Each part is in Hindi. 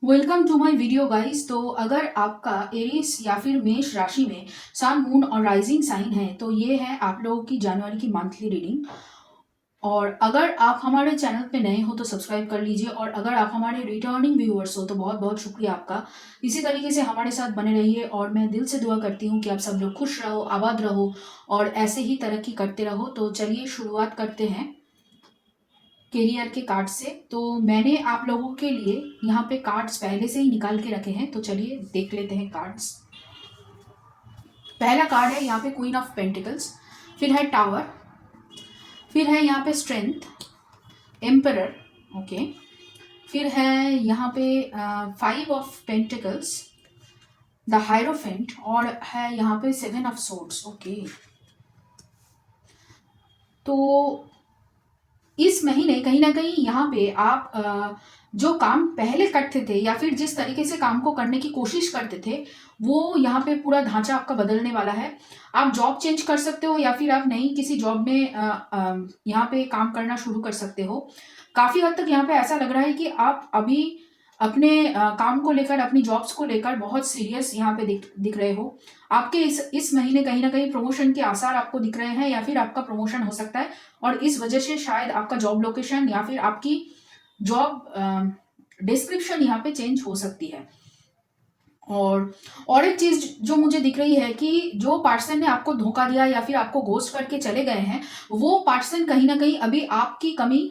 Welcome to my video guys. तो अगर आपका एरीज या फिर मेष राशि में सन मून और राइजिंग साइन है तो ये है आप लोगों की जनवरी की मंथली रीडिंग। और अगर आप हमारे चैनल पे नए हो तो सब्सक्राइब कर लीजिए, और अगर आप हमारे रिटर्निंग व्यूअर्स हो तो बहुत बहुत शुक्रिया आपका। इसी तरीके से हमारे साथ बने रहिए और मैं दिल से दुआ करती हूँ कि आप सब लोग खुश रहो, आबाद रहो और ऐसे ही तरक्की करते रहो। तो चलिए शुरुआत करते हैं कैरियर के कार्ड से। तो मैंने आप लोगों के लिए यहाँ पे कार्ड्स पहले से ही निकाल के रखे हैं, तो चलिए देख लेते हैं कार्ड्स। पहला कार्ड है यहाँ पे क्वीन ऑफ पेंटिकल्स, फिर है टावर, फिर है यहाँ पे स्ट्रेंथ, एम्परर, ओके, फिर है यहाँ पे five of pentacles, the hierophant, और है यहाँ पे सेवन ऑफ सोर्ड्स, ओके। तो इस महीने कहीं ना कहीं यहाँ पे आप जो काम पहले करते थे या फिर जिस तरीके से काम को करने की कोशिश करते थे वो यहाँ पे पूरा ढांचा आपका बदलने वाला है। आप जॉब चेंज कर सकते हो या फिर आप नई किसी जॉब में यहाँ पे काम करना शुरू कर सकते हो। काफी हद तक यहाँ पे ऐसा लग रहा है कि आप अभी अपने काम को लेकर, अपनी जॉब्स को लेकर बहुत सीरियस यहाँ पे दिख रहे हो। आपके इस महीने कहीं ना कहीं प्रमोशन के आसार आपको दिख रहे हैं या फिर आपका प्रमोशन हो सकता है, और इस वजह से शायद आपका जॉब लोकेशन या फिर आपकी जॉब डिस्क्रिप्शन यहाँ पे चेंज हो सकती है। और एक चीज जो मुझे दिख रही है कि जो पर्सन ने आपको धोखा दिया या फिर आपको घोस्ट करके चले गए हैं, वो पर्सन कहीं ना कहीं अभी आपकी कमी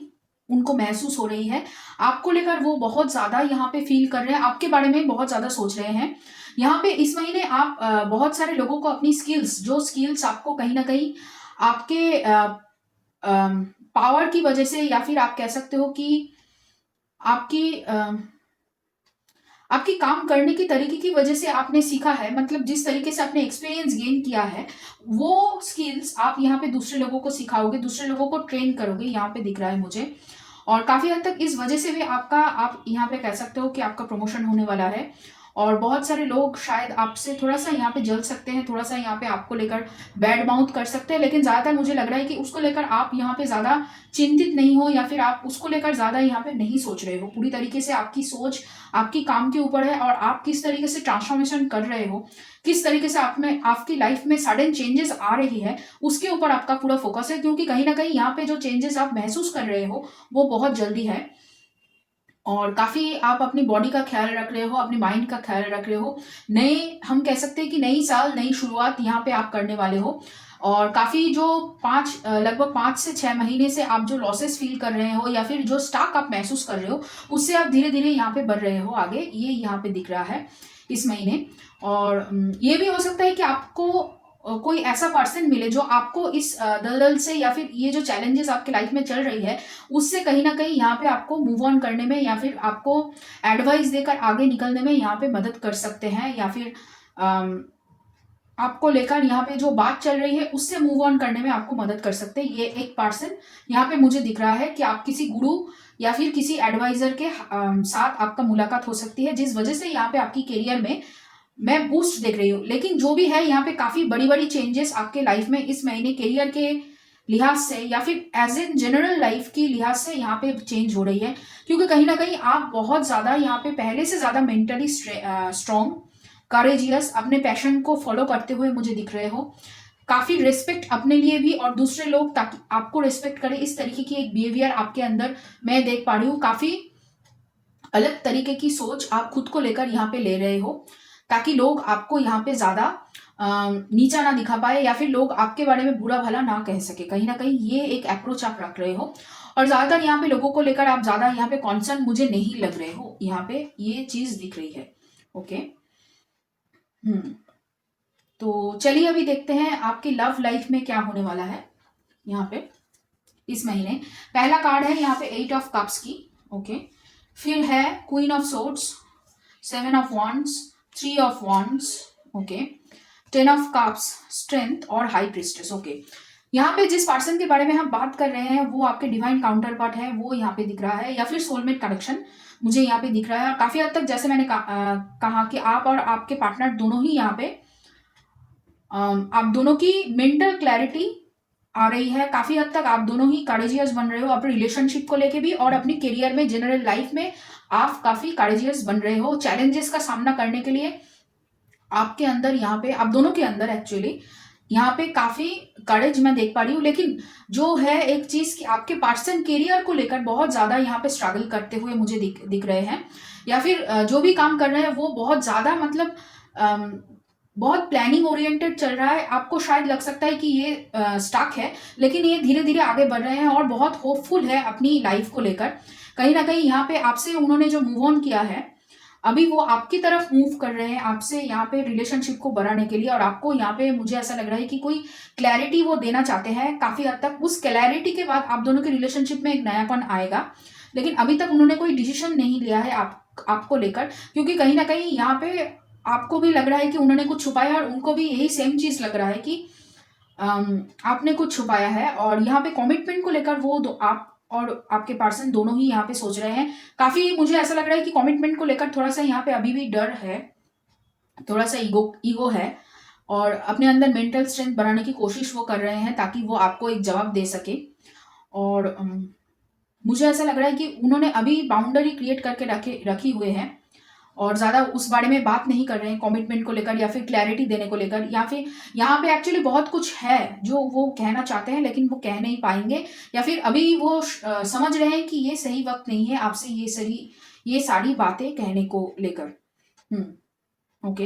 उनको महसूस हो रही है। आपको लेकर वो बहुत ज्यादा यहाँ पे फील कर रहे हैं, आपके बारे में बहुत ज्यादा सोच रहे हैं। यहाँ पे इस महीने आप बहुत सारे लोगों को अपनी स्किल्स, जो स्किल्स आपको कहीं ना कहीं आपके पावर की वजह से, या फिर आप कह सकते हो कि आपकी आपकी काम करने की तरीके की वजह से आपने सीखा है, मतलब जिस तरीके से आपने एक्सपीरियंस गेन किया है वो स्किल्स आप यहाँ पे दूसरे लोगों को सिखाओगे, दूसरे लोगों को ट्रेन करोगे, यहाँ पे दिख रहा है मुझे। और काफी हद तक इस वजह से भी आप यहाँ पे कह सकते हो कि आपका प्रमोशन होने वाला है। और बहुत सारे लोग शायद आपसे थोड़ा सा यहाँ पे जल सकते हैं, थोड़ा सा यहाँ पे आपको लेकर बैड माउथ कर सकते हैं, लेकिन ज्यादातर मुझे लग रहा है कि उसको लेकर आप यहाँ पे ज्यादा चिंतित नहीं हो या फिर आप उसको लेकर ज्यादा यहाँ पे नहीं सोच रहे हो। पूरी तरीके से आपकी सोच आपकी काम के ऊपर है और आप किस तरीके से ट्रांसफॉर्मेशन कर रहे हो, किस तरीके से आप में आपकी लाइफ में सडन चेंजेस आ रही है, उसके ऊपर आपका पूरा फोकस है। क्योंकि कहीं ना कहीं यहाँ पे जो चेंजेस आप महसूस कर रहे हो वो बहुत जल्दी है, और काफी आप अपनी बॉडी का ख्याल रख रहे हो, अपने माइंड का ख्याल रख रहे हो। नए, हम कह सकते हैं कि नई साल, नई शुरुआत यहाँ पे आप करने वाले हो। और काफी जो लगभग 5 से 6 महीने से आप जो लॉसेस फील कर रहे हो या फिर जो स्टॉक आप महसूस कर रहे हो, उससे आप धीरे धीरे यहाँ पे बढ़ रहे हो आगे, ये यहाँ पे दिख रहा है इस महीने। और ये भी हो सकता है कि आपको कोई ऐसा पर्सन मिले जो आपको इस दलदल से या फिर ये जो चैलेंजेस आपके लाइफ में चल रही है उससे कहीं ना कहीं यहाँ पे आपको मूव ऑन करने में या फिर आपको एडवाइस देकर आगे निकलने में यहाँ पे मदद कर सकते हैं, या फिर आपको लेकर यहाँ पे जो बात चल रही है उससे मूव ऑन करने में आपको मदद कर सकते हैं। ये एक पर्सन यहाँ पे मुझे दिख रहा है कि आप किसी गुरु या फिर किसी एडवाइजर के साथ आपका मुलाकात हो सकती है, जिस वजह से यहाँ पे आपकी करियर में मैं बूस्ट देख रही हूँ। लेकिन जो भी है यहाँ पे काफी बड़ी बड़ी चेंजेस आपके लाइफ में इस महीने करियर के लिहाज से या फिर एज एन जनरल लाइफ की लिहाज से यहाँ पे चेंज हो रही है। क्योंकि कहीं ना कहीं आप बहुत ज्यादा यहाँ पे पहले से ज्यादा मेंटली स्ट्रॉन्ग, करेजियस, अपने पैशन को फॉलो करते हुए मुझे दिख रहे हो। काफी रिस्पेक्ट अपने लिए भी और दूसरे लोग ताकि आपको रिस्पेक्ट करे, इस तरीके की एक बिहेवियर आपके अंदर मैं देख पा रही हूँ। काफी अलग तरीके की सोच आप खुद को लेकर यहाँ पे ले रहे हो, ताकि लोग आपको यहाँ पे ज्यादा नीचा ना दिखा पाए या फिर लोग आपके बारे में बुरा भला ना कह सके। कहीं ना कहीं ये एक अप्रोच आप रख रहे हो, और ज्यादातर यहाँ पे लोगों को लेकर आप ज्यादा यहाँ पे कॉन्सर्न मुझे नहीं लग रहे हो, यहाँ पे ये चीज दिख रही है। ओके, तो चलिए अभी देखते हैं आपकी लव लाइफ में क्या होने वाला है यहाँ पे इस महीने। पहला कार्ड है यहाँ पे 8 ऑफ कप्स की, ओके, फिर है queen of swords, 7 of wands, 3 of wands, okay, 10 of cups, strength और हाई प्रिस्टेस, ओके। यहाँ पे जिस पर्सन के बारे में हम बात कर रहे हैं वो आपके डिवाइन काउंटर पार्ट है, वो यहाँ पे दिख रहा है, या फिर सोलमेट कनेक्शन मुझे यहाँ पे दिख रहा है। काफी हद तक जैसे मैंने कहा कि आप और आपके पार्टनर दोनों ही यहाँ पे आप दोनों की मेंटल क्लैरिटी आ रही है। काफी हद तक आप दोनों ही करेजियस बन रहे हो अपने रिलेशनशिप को लेके भी और अपनी करियर में, जनरल लाइफ में आप काफी करेजियस बन रहे हो। चैलेंजेस का सामना करने के लिए आपके अंदर, यहाँ पे आप दोनों के अंदर एक्चुअली यहाँ पे काफी करेज मैं देख पा रही हूँ। लेकिन जो है एक चीज कि आपके पर्सन करियर को लेकर बहुत ज्यादा यहाँ पे स्ट्रगल करते हुए मुझे दिख रहे हैं, या फिर जो भी काम कर रहे हैं वो बहुत ज्यादा मतलब अम, बहुत प्लानिंग ओरिएंटेड चल रहा है। आपको शायद लग सकता है कि ये स्टक है, लेकिन ये धीरे धीरे आगे बढ़ रहे हैं और बहुत होपफुल है अपनी लाइफ को लेकर। कहीं ना कहीं यहाँ पे आपसे उन्होंने जो मूव ऑन किया है, अभी वो आपकी तरफ मूव कर रहे हैं आपसे यहाँ पे रिलेशनशिप को बढ़ाने के लिए। और आपको यहाँ पे मुझे ऐसा लग रहा है कि कोई क्लैरिटी वो देना चाहते हैं काफी हद तक। उस क्लैरिटी के बाद आप दोनों के रिलेशनशिप में एक नयापन आएगा, लेकिन अभी तक उन्होंने कोई डिसीजन नहीं लिया है आपको लेकर, क्योंकि कहीं ना कहीं यहाँ पे आपको भी लग रहा है कि उन्होंने कुछ छुपाया और उनको भी यही सेम चीज लग रहा है कि आपने कुछ छुपाया है। और यहाँ पे कमिटमेंट को लेकर वो आप और आपके पर्सन दोनों ही यहाँ पे सोच रहे हैं। काफी मुझे ऐसा लग रहा है कि कमिटमेंट को लेकर थोड़ा सा यहाँ पे अभी भी डर है, थोड़ा सा ईगो है, और अपने अंदर मेंटल स्ट्रेंथ बढ़ाने की कोशिश वो कर रहे हैं ताकि वो आपको एक जवाब दे सके। और मुझे ऐसा लग रहा है कि उन्होंने अभी बाउंड्री क्रिएट करके रखी हुए हैं और ज़्यादा उस बारे में बात नहीं कर रहे हैं कमिटमेंट को लेकर या फिर क्लैरिटी देने को लेकर, या फिर यहाँ पे एक्चुअली बहुत कुछ है जो वो कहना चाहते हैं लेकिन वो कह नहीं पाएंगे, या फिर अभी वो समझ रहे हैं कि ये सही वक्त नहीं है आपसे ये सारी बातें कहने को लेकर। ओके,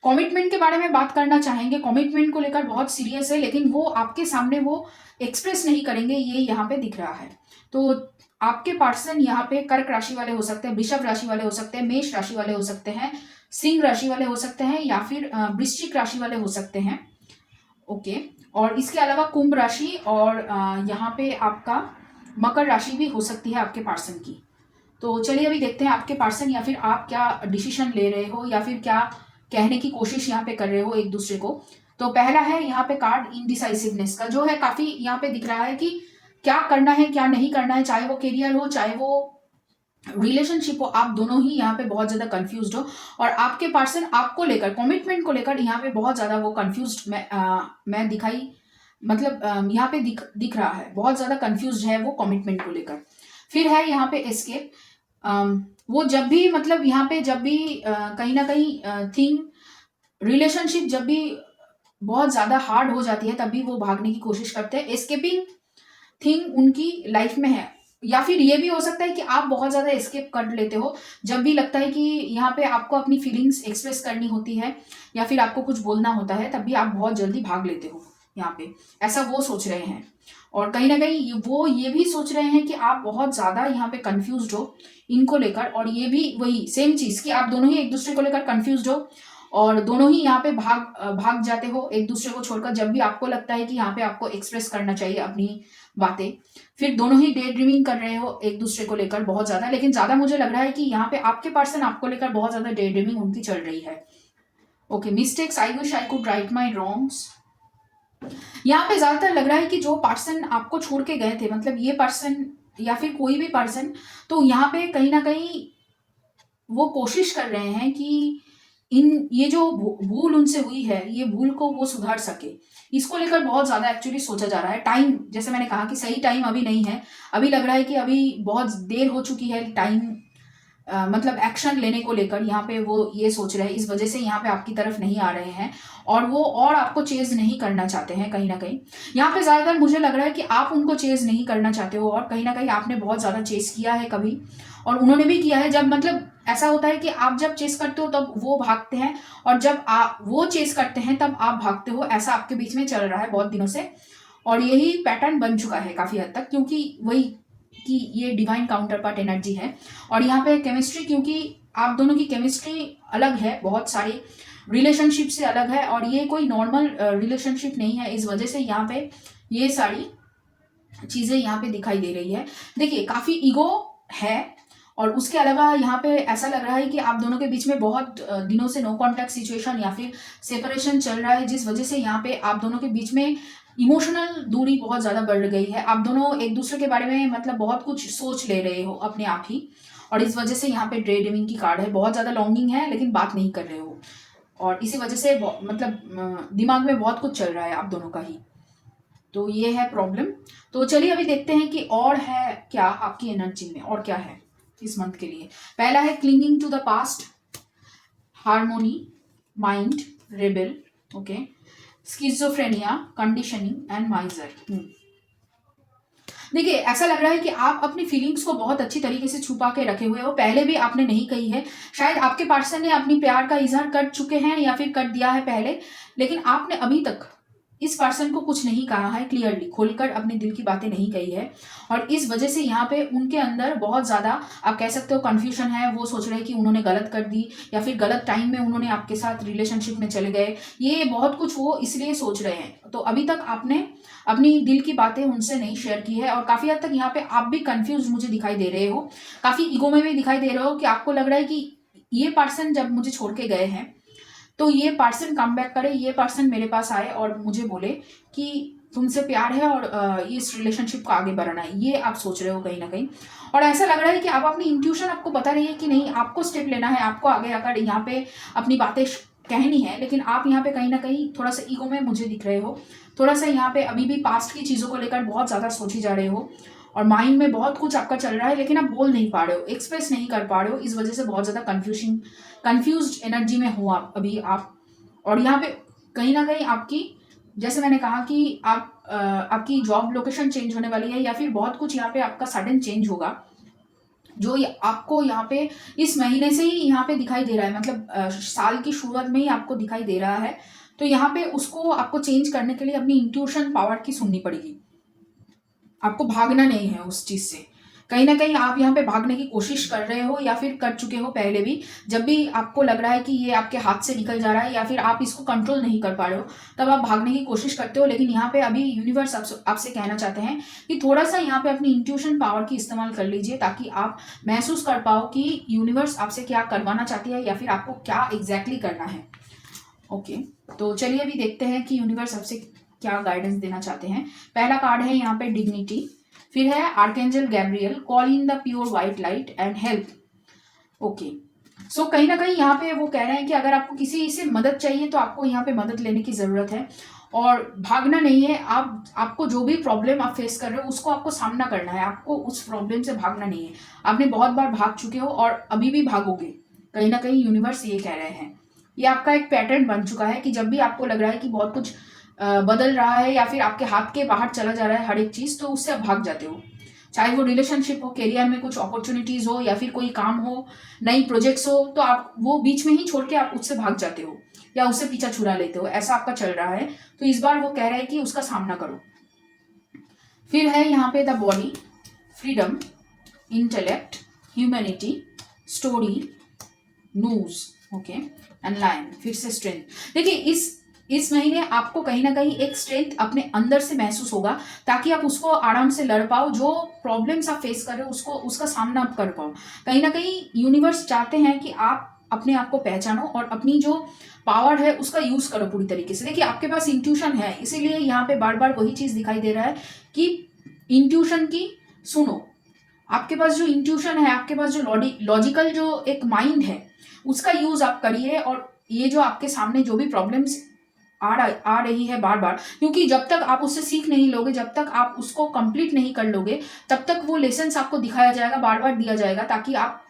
कमिटमेंट के बारे में बात करना चाहेंगे। कमिटमेंट को लेकर बहुत सीरियस है, लेकिन वो आपके सामने वो एक्सप्रेस नहीं करेंगे, ये यहाँ पे दिख रहा है। तो आपके पर्सन यहाँ पे कर्क राशि वाले हो सकते हैं, वृषभ राशि वाले हो सकते हैं, मेष राशि वाले हो सकते हैं, सिंह राशि वाले हो सकते हैं, या फिर वृश्चिक राशि वाले हो सकते हैं। ओके, और इसके अलावा कुंभ राशि और यहाँ पे आपका मकर राशि भी हो सकती है आपके पर्सन की। तो चलिए अभी देखते हैं आपके पर्सन या फिर आप क्या डिसीजन ले रहे हो या फिर क्या कहने की कोशिश यहाँ पे कर रहे हो एक दूसरे को। तो पहला है यहाँ पे कार्ड इनडिसाइसिवनेस का, जो है काफी यहाँ पे दिख रहा है कि क्या करना है क्या नहीं करना है, चाहे वो करियर हो चाहे वो रिलेशनशिप हो, आप दोनों ही यहाँ पे बहुत ज्यादा कंफ्यूज्ड हो। और आपके पर्सन आपको लेकर कमिटमेंट को लेकर यहाँ पे बहुत ज्यादा वो कंफ्यूज्ड मैं दिखाई मतलब यहाँ पे दिख रहा है, बहुत ज्यादा कंफ्यूज्ड है वो कमिटमेंट को लेकर। फिर है यहाँ पे एस्केप, वो जब भी मतलब यहाँ पे जब भी कहीं ना कहीं थिंग रिलेशनशिप जब भी बहुत ज्यादा हार्ड हो जाती है तभी वो भागने की कोशिश करते हैं। एस्केपिंग थिंग उनकी लाइफ में है, या फिर ये भी हो सकता है कि आप बहुत ज्यादा एस्केप कर लेते हो जब भी लगता है कि यहाँ पे आपको अपनी फीलिंग्स एक्सप्रेस करनी होती है या फिर आपको कुछ बोलना होता है, तभी आप बहुत जल्दी भाग लेते हो यहाँ पे, ऐसा वो सोच रहे हैं। और कहीं ना कहीं वो ये भी सोच रहे हैं कि आप बहुत ज्यादा यहाँ पे कंफ्यूज्ड हो इनको लेकर, और ये भी वही सेम चीज कि आप दोनों ही एक दूसरे को लेकर कंफ्यूज्ड हो और दोनों ही यहाँ पे भाग जाते हो एक दूसरे को छोड़कर जब भी आपको लगता है कि यहाँ पे आपको एक्सप्रेस करना चाहिए अपनी बातें। फिर दोनों ही डे ड्रीमिंग कर रहे हो एक दूसरे को लेकर बहुत ज्यादा, लेकिन ज्यादा मुझे लग रहा है कि यहाँ पे आपके पर्सन आपको लेकर बहुत ज्यादा डे ड्रीमिंग उनकी चल रही है। Okay, mistakes, I wish I could write my wrongs. यहाँ पे ज्यादातर लग रहा है कि जो पर्सन आपको छोड़ के गए थे, मतलब ये पर्सन या फिर कोई भी पर्सन, तो यहाँ पे कहीं ना कहीं वो कोशिश कर रहे हैं कि ये जो भूल उनसे हुई है ये भूल को वो सुधार सके। इसको लेकर बहुत ज्यादा एक्चुअली सोचा जा रहा है। टाइम, जैसे मैंने कहा कि सही टाइम अभी नहीं है, अभी लग रहा है कि अभी बहुत देर हो चुकी है टाइम मतलब एक्शन लेने को लेकर यहाँ पे वो ये सोच रहे हैं, इस वजह से यहाँ पे आपकी तरफ नहीं आ रहे हैं और वो और आपको चेज नहीं करना चाहते हैं। कहीं ना कहीं यहाँ पे ज्यादातर मुझे लग रहा है कि आप उनको चेज नहीं करना चाहते हो, और कहीं ना कहीं आपने बहुत ज्यादा चेज किया है कभी और उन्होंने भी किया है। जब मतलब ऐसा होता है कि आप जब चेस करते हो तब वो भागते हैं और जब आप वो चेस करते हैं तब आप भागते हो, ऐसा आपके बीच में चल रहा है बहुत दिनों से, और यही पैटर्न बन चुका है काफी हद तक, क्योंकि वही कि ये डिवाइन काउंटर पार्ट एनर्जी है। और यहाँ पे केमिस्ट्री, क्योंकि आप दोनों की केमिस्ट्री अलग है, बहुत सारी रिलेशनशिप से अलग है और ये कोई नॉर्मल रिलेशनशिप नहीं है, इस वजह से यहाँ पे ये सारी चीजें यहाँ पे दिखाई दे रही है। देखिए काफी ईगो है, और उसके अलावा यहाँ पे ऐसा लग रहा है कि आप दोनों के बीच में बहुत दिनों से नो कॉन्टैक्ट सिचुएशन या फिर सेपरेशन चल रहा है, जिस वजह से यहाँ पे आप दोनों के बीच में इमोशनल दूरी बहुत ज्यादा बढ़ गई है। आप दोनों एक दूसरे के बारे में मतलब बहुत कुछ सोच ले रहे हो अपने आप ही, और इस वजह से यहाँ पे डे ड्रीमिंग की कार्ड है, बहुत ज्यादा लॉन्गिंग है लेकिन बात नहीं कर रहे हो, और इसी वजह से मतलब दिमाग में बहुत कुछ चल रहा है आप दोनों का ही। तो ये है प्रॉब्लम। तो चलिए अभी देखते हैं कि और है क्या आपकी एनर्जी में, और क्या है। इस मंथ के लिए। पहला है clinging to the past, harmony, mind, rebel, okay, schizophrenia, conditioning and miser. देखिए, ऐसा लग रहा है कि आप अपनी फीलिंग्स को बहुत अच्छी तरीके से छुपा के रखे हुए हो, पहले भी आपने नहीं कही है। शायद आपके पर्सन ने अपनी प्यार का इजहार कर चुके हैं या फिर कर दिया है पहले, लेकिन आपने अभी तक इस पर्सन को कुछ नहीं कहा है, क्लियरली खोलकर अपने दिल की बातें नहीं कही है। और इस वजह से यहाँ पे उनके अंदर बहुत ज़्यादा, आप कह सकते हो, कन्फ्यूजन है। वो सोच रहे हैं कि उन्होंने गलत कर दी या फिर गलत टाइम में उन्होंने आपके साथ रिलेशनशिप में चले गए, ये बहुत कुछ वो इसलिए सोच रहे हैं। तो अभी तक आपने अपनी दिल की बातें उनसे नहीं शेयर की है, और काफ़ी हद तक यहाँ पे आप भी कंफ्यूज मुझे दिखाई दे रहे हो, काफ़ी ईगो में भी दिखाई दे रहे हो, कि आपको लग रहा है कि ये पर्सन जब मुझे छोड़ के गए हैं तो ये पर्सन कम बैक करे, ये पर्सन मेरे पास आए और मुझे बोले कि तुमसे प्यार है और इस रिलेशनशिप को आगे बढ़ाना है, ये आप सोच रहे हो कहीं ना कहीं। और ऐसा लग रहा है कि आप अपनी इंट्यूशन आपको बता रही है कि नहीं, आपको स्टेप लेना है, आपको आगे आकर यहाँ पे अपनी बातें कहनी है, लेकिन आप यहाँ पे कहीं ना कहीं थोड़ा सा ईगो में मुझे दिख रहे हो, थोड़ा सा यहाँ पे अभी भी पास्ट की चीज़ों को लेकर बहुत ज़्यादा सोची जा रहे हो, और माइंड में बहुत कुछ आपका चल रहा है, लेकिन आप बोल नहीं पा रहे हो, एक्सप्रेस नहीं कर पा रहे हो। इस वजह से बहुत ज़्यादा कंफ्यूज एनर्जी में हो आप अभी आप। और यहाँ पे कहीं ना कहीं आपकी, जैसे मैंने कहा कि आपकी जॉब लोकेशन चेंज होने वाली है, या फिर बहुत कुछ यहाँ पे आपका सडन चेंज होगा, जो आपको यहाँ पे इस महीने से ही यहाँ पे दिखाई दे रहा है, मतलब साल की शुरुआत में ही आपको दिखाई दे रहा है। तो यहाँ पे उसको आपको चेंज करने के लिए अपनी इंट्यूशन पावर की सुननी पड़ेगी, आपको भागना नहीं है उस चीज से। कहीं ना कहीं आप यहाँ पे भागने की कोशिश कर रहे हो, या फिर कर चुके हो पहले भी, जब भी आपको लग रहा है कि ये आपके हाथ से निकल जा रहा है या फिर आप इसको कंट्रोल नहीं कर पा रहे हो, तब आप भागने की कोशिश करते हो। लेकिन यहाँ पे अभी यूनिवर्स आपसे कहना चाहते हैं कि थोड़ा सा यहाँ पे अपनी इंट्यूशन पावर की इस्तेमाल कर लीजिए, ताकि आप महसूस कर पाओ कि यूनिवर्स आपसे क्या करवाना चाहती है या फिर आपको क्या एग्जैक्टली करना है। ओके, तो चलिए अभी देखते हैं कि यूनिवर्स आपसे क्या गाइडेंस देना चाहते हैं। पहला कार्ड है यहाँ पे डिग्निटी, फिर है archangel Gabriel, call in the pure white light and help. Okay, so कहीं ना कहीं यहाँ पे वो कह रहे हैं कि अगर आपको किसी से मदद चाहिए तो आपको यहाँ पे मदद लेने की जरूरत है, और भागना नहीं है। आपको जो भी प्रॉब्लम आप फेस कर रहे हो उसको आपको सामना करना है, आपको उस प्रॉब्लम से भागना नहीं है। आपने बहुत बार भाग चुके हो और अभी भी भागोगे, कहीं ना कहीं यूनिवर्स ये कह रहे हैं। ये आपका एक पैटर्न बन चुका है कि जब भी आपको लग रहा है कि बहुत कुछ बदल रहा है या फिर आपके हाथ के बाहर चला जा रहा है हर एक चीज, तो उससे आप भाग जाते हो। चाहे वो रिलेशनशिप हो, करियर में कुछ अपॉर्चुनिटीज हो, या फिर कोई काम हो, नई प्रोजेक्ट्स हो, तो आप वो बीच में ही छोड़ के आप उससे भाग जाते हो या उससे पीछा छुड़ा लेते हो, ऐसा आपका चल रहा है। तो इस बार वो कह रहे हैं कि उसका सामना करो। फिर है यहाँ पे the body, freedom, intellect, humanity, story, news, okay, and lion, फिर से स्ट्रेंथ। देखिए, इस महीने आपको कहीं ना कहीं एक स्ट्रेंथ अपने अंदर से महसूस होगा, ताकि आप उसको आराम से लड़ पाओ, जो प्रॉब्लम्स आप फेस कर रहे हो उसका सामना आप कर पाओ। कहीं ना कहीं यूनिवर्स चाहते हैं कि आप अपने आप को पहचानो और अपनी जो पावर है उसका यूज करो पूरी तरीके से। देखिए, आपके पास इंट्यूशन है, इसीलिए यहाँ पे बार बार वही चीज दिखाई दे रहा है कि इंट्यूशन की सुनो। आपके पास जो इंट्यूशन है, आपके पास जो लॉजिकल जो एक माइंड है, उसका यूज आप करिए। और ये जो आपके सामने जो भी प्रॉब्लम्स आ रही है बार बार, क्योंकि जब तक आप उससे सीख नहीं लोगे, जब तक आप उसको कंप्लीट नहीं कर लोगे, तब तक वो लेसन्स आपको दिखाया जाएगा, बार बार दिया जाएगा, ताकि आप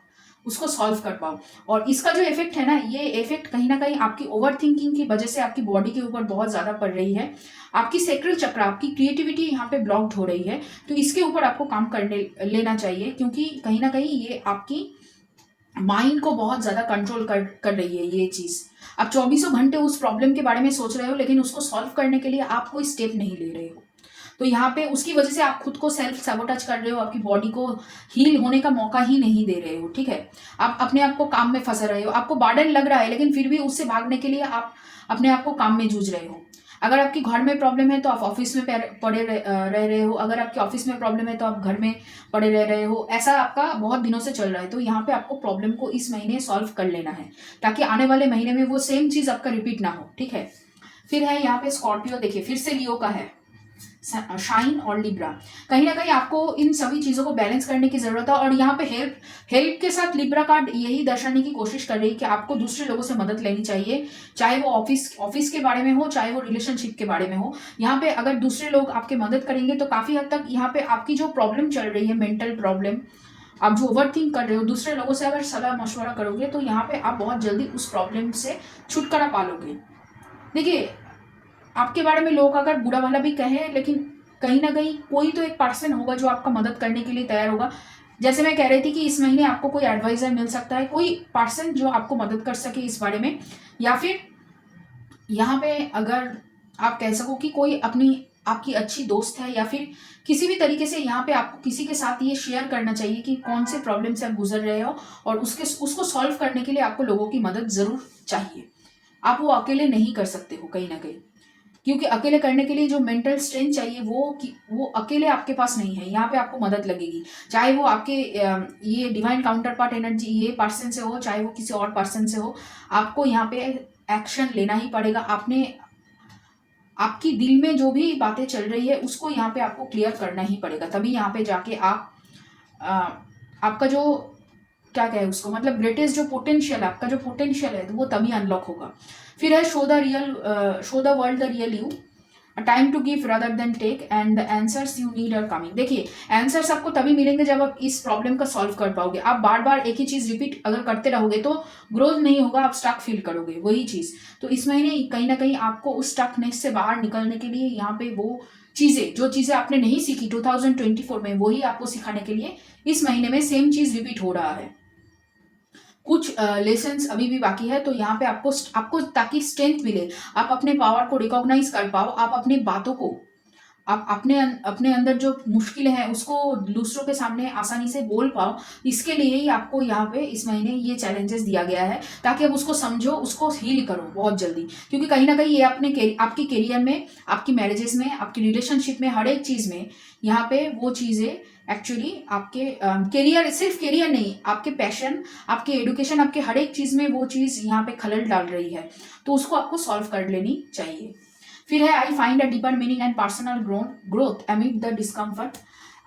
उसको सॉल्व कर पाओ। और इसका जो इफेक्ट है ना, ये इफेक्ट कहीं ना कहीं आपकी ओवर थिंकिंग की वजह से आपकी बॉडी के ऊपर बहुत ज्यादा पड़ रही है। आपकी सेक्रल चक्र, आपकी क्रिएटिविटी यहाँ पे ब्लॉक्ड हो रही है, तो इसके ऊपर आपको काम करने लेना चाहिए, क्योंकि कहीं ना कहीं ये आपकी माइंड को बहुत ज्यादा कंट्रोल कर रही है ये चीज। आप 24 घंटे उस प्रॉब्लम के बारे में सोच रहे हो, लेकिन उसको सॉल्व करने के लिए आप कोई स्टेप नहीं ले रहे हो। तो यहाँ पे उसकी वजह से आप खुद को सेल्फ सैबोटेज कर रहे हो, आपकी बॉडी को हील होने का मौका ही नहीं दे रहे हो, ठीक है। आप अपने आप को काम में फंसा रहे हो, आपको बर्डन लग रहा है, लेकिन फिर भी उससे भागने के लिए आप अपने आप को काम में जूझ रहे हो। अगर आपकी घर में प्रॉब्लम है तो आप ऑफिस में पड़े रह रहे हो, अगर आपके ऑफिस में प्रॉब्लम है तो आप घर में पड़े रह रहे हो। ऐसा आपका बहुत दिनों से चल रहा है। तो यहाँ पे आपको प्रॉब्लम को इस महीने सॉल्व कर लेना है, ताकि आने वाले महीने में वो सेम चीज आपका रिपीट ना हो, ठीक है। फिर है यहाँ पे स्कॉर्पियो, देखिए फिर से लियो का है, शाइन और लिब्रा। कहीं ना कहीं आपको इन सभी चीजों को बैलेंस करने की जरूरत है। और यहाँ पे हेल्प के साथ लिब्रा कार्ड यही दर्शाने की कोशिश कर रही है कि आपको दूसरे लोगों से मदद लेनी चाहिए, चाहे वो ऑफिस के बारे में हो, चाहे वो रिलेशनशिप के बारे में हो। यहाँ पे अगर दूसरे लोग आपके मदद करेंगे तो काफी हद तक यहाँ पे आपकी जो प्रॉब्लम चल रही है, मेंटल प्रॉब्लम, आप जो ओवरथिंक कर रहे हो, दूसरे लोगों से अगर सलाह मशवरा करोगे तो यहाँ पे आप बहुत जल्दी उस प्रॉब्लम से छुटकारा पा लोगे। देखिए, आपके बारे में लोग अगर बुरा भला भी कहें, लेकिन कहीं ना कहीं कोई तो एक पर्सन होगा जो आपका मदद करने के लिए तैयार होगा। जैसे मैं कह रही थी कि इस महीने आपको कोई एडवाइजर मिल सकता है, कोई पर्सन जो आपको मदद कर सके इस बारे में, या फिर यहाँ पे अगर आप कह सको कि कोई अपनी आपकी अच्छी दोस्त है, या फिर किसी भी तरीके से यहाँ पे आपको किसी के साथ ये शेयर करना चाहिए कि कौन से प्रॉब्लम से आप गुजर रहे हो, और उसको सॉल्व करने के लिए आपको लोगों की मदद ज़रूर चाहिए। आप वो अकेले नहीं कर सकते हो कहीं ना कहीं, क्योंकि अकेले करने के लिए जो मेंटल स्ट्रेंथ चाहिए वो अकेले आपके पास नहीं है। यहाँ पे आपको मदद लगेगी, चाहे वो आपके ये डिवाइन काउंटर पार्ट एनर्जी ये पर्सन से हो, चाहे वो किसी और पर्सन से हो। आपको यहाँ पे एक्शन लेना ही पड़ेगा। आपकी दिल में जो भी बातें चल रही है उसको यहाँ पे आपको क्लियर करना ही पड़ेगा, तभी यहाँ पे जाके आपका जो क्या कहे उसको, मतलब ग्रेटेस्ट जो पोटेंशियल, आपका जो पोटेंशियल है वो तभी अनलॉक होगा। फिर है show the world the real you, time to give rather than take, and the answers you need are coming. देखिए, आंसर्स आपको तभी मिलेंगे जब आप इस प्रॉब्लम का सॉल्व कर पाओगे। आप बार बार एक ही चीज रिपीट अगर करते रहोगे तो ग्रोथ नहीं होगा, आप स्टक फील करोगे वही चीज। तो इस महीने कहीं ना कहीं आपको उस स्टकनेस से बाहर निकलने के लिए यहाँ पे वो जो चीजें आपने नहीं सीखी 2024 में, वही आपको सिखाने के लिए इस महीने में सेम चीज रिपीट हो रहा है। कुछ लेसन्स अभी भी बाकी है, तो यहाँ पे आपको ताकि स्ट्रेंथ मिले, आप अपने पावर को रिकॉग्नाइज कर पाओ, आप अपनी बातों को, आप अपने अंदर जो मुश्किल है उसको दूसरों के सामने आसानी से बोल पाओ। इसके लिए ही आपको यहाँ पे इस महीने ये चैलेंजेस दिया गया है, ताकि आप उसको समझो, उसको हील करो बहुत जल्दी। क्योंकि कहीं ना कहीं ये आपके करियर में, आपकी मैरिजेस में, आपकी रिलेशनशिप में, हर एक चीज़ में यहाँ पे वो चीज़ें एक्चुअली आपके करियर, सिर्फ करियर नहीं, आपके पैशन, आपके एडुकेशन, आपके हर एक चीज़ में वो चीज़ यहाँ पे खलल डाल रही है, तो उसको आपको सॉल्व कर लेनी चाहिए। फिर है I find a deeper meaning and personal growth amid the discomfort.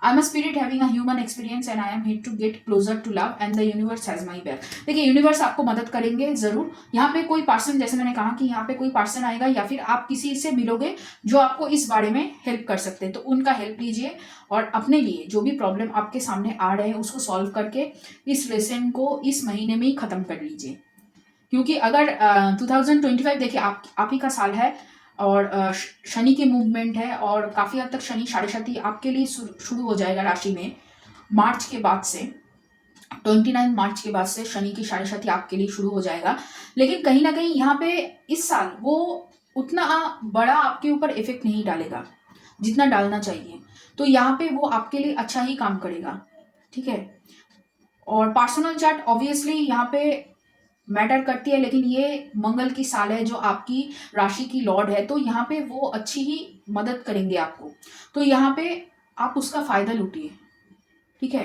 I am a spirit having a human experience and I am here to get closer to love and the universe has my back. देखिए, यूनिवर्स आपको मदद करेंगे जरूर। यहाँ पे कोई पर्सन, जैसे मैंने कहा कि यहाँ पे कोई पर्सन आएगा, या फिर आप किसी से मिलोगे जो आपको इस बारे में हेल्प कर सकते हैं, तो उनका हेल्प लीजिए और अपने लिए जो भी प्रॉब्लम आपके सामने आ रहे हैं उसको सॉल्व करके इस लेसन को इस महीने में ही खत्म कर लीजिए। क्योंकि अगर 2025 देखिए आप ही का साल है, और शनि के मूवमेंट है, और काफ़ी हद तक शनि साढ़े साथी आपके लिए शुरू हो जाएगा राशि में मार्च के बाद से। 29 मार्च के बाद से शनि की साढ़े साथी आपके लिए शुरू हो जाएगा। लेकिन कहीं ना कहीं यहाँ पे इस साल वो उतना बड़ा आपके ऊपर इफेक्ट नहीं डालेगा जितना डालना चाहिए, तो यहाँ पे वो आपके लिए अच्छा ही काम करेगा, ठीक है। और पर्सनल चार्ट ऑब्वियसली यहाँ पे मैटर करती है, लेकिन ये मंगल की साल है जो आपकी राशि की लॉर्ड है, तो यहाँ पे वो अच्छी ही मदद करेंगे आपको, तो यहाँ पे आप उसका फायदा लूटिए, ठीक है।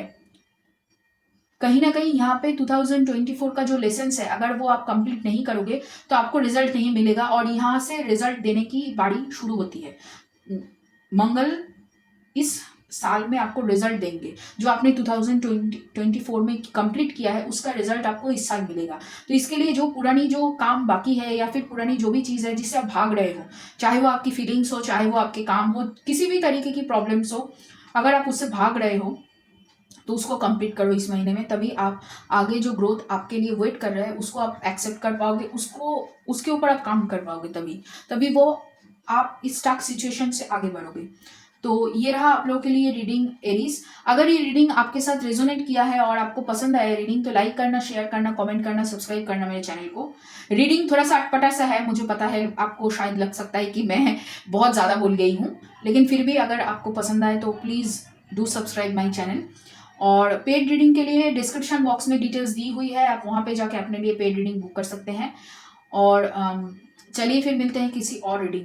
कहीं ना कहीं यहाँ पे 2024 का जो लेसन है, अगर वो आप कंप्लीट नहीं करोगे तो आपको रिजल्ट नहीं मिलेगा, और यहाँ से रिजल्ट देने की बारी शुरू होती है। मंगल इस साल में आपको रिजल्ट देंगे, जो आपने 2024 में कंप्लीट किया है उसका रिजल्ट आपको इस साल मिलेगा। तो इसके लिए जो पुरानी जो काम बाकी है, या फिर पुरानी जो भी चीज़ है जिससे आप भाग रहे हो, चाहे वो आपकी फीलिंग्स हो, चाहे वो आपके काम हो, किसी भी तरीके की प्रॉब्लम्स हो, अगर आप उससे भाग रहे हो तो उसको कंप्लीट करो इस महीने में, तभी आप आगे जो ग्रोथ आपके लिए वेट कर रहा है उसको आप एक्सेप्ट कर पाओगे, उसके ऊपर आप काम कर पाओगे, तभी वो आप इस स्टक सिचुएशन से आगे बढ़ोगे। तो ये रहा आप लोगों के लिए रीडिंग एरीज। अगर ये रीडिंग आपके साथ रेजोनेट किया है और आपको पसंद आया रीडिंग, तो लाइक करना, शेयर करना, कमेंट करना, सब्सक्राइब करना मेरे चैनल को। रीडिंग थोड़ा सा अटपटा सा है, मुझे पता है, आपको शायद लग सकता है कि मैं बहुत ज़्यादा बोल गई हूँ, लेकिन फिर भी अगर आपको पसंद आए तो please do subscribe my channel. और पेड रीडिंग के लिए डिस्क्रिप्शन बॉक्स में डिटेल्स दी हुई है, आप वहाँ पे जाके अपने लिए पेड रीडिंग बुक कर सकते हैं। और चलिए फिर मिलते हैं किसी और रीडिंग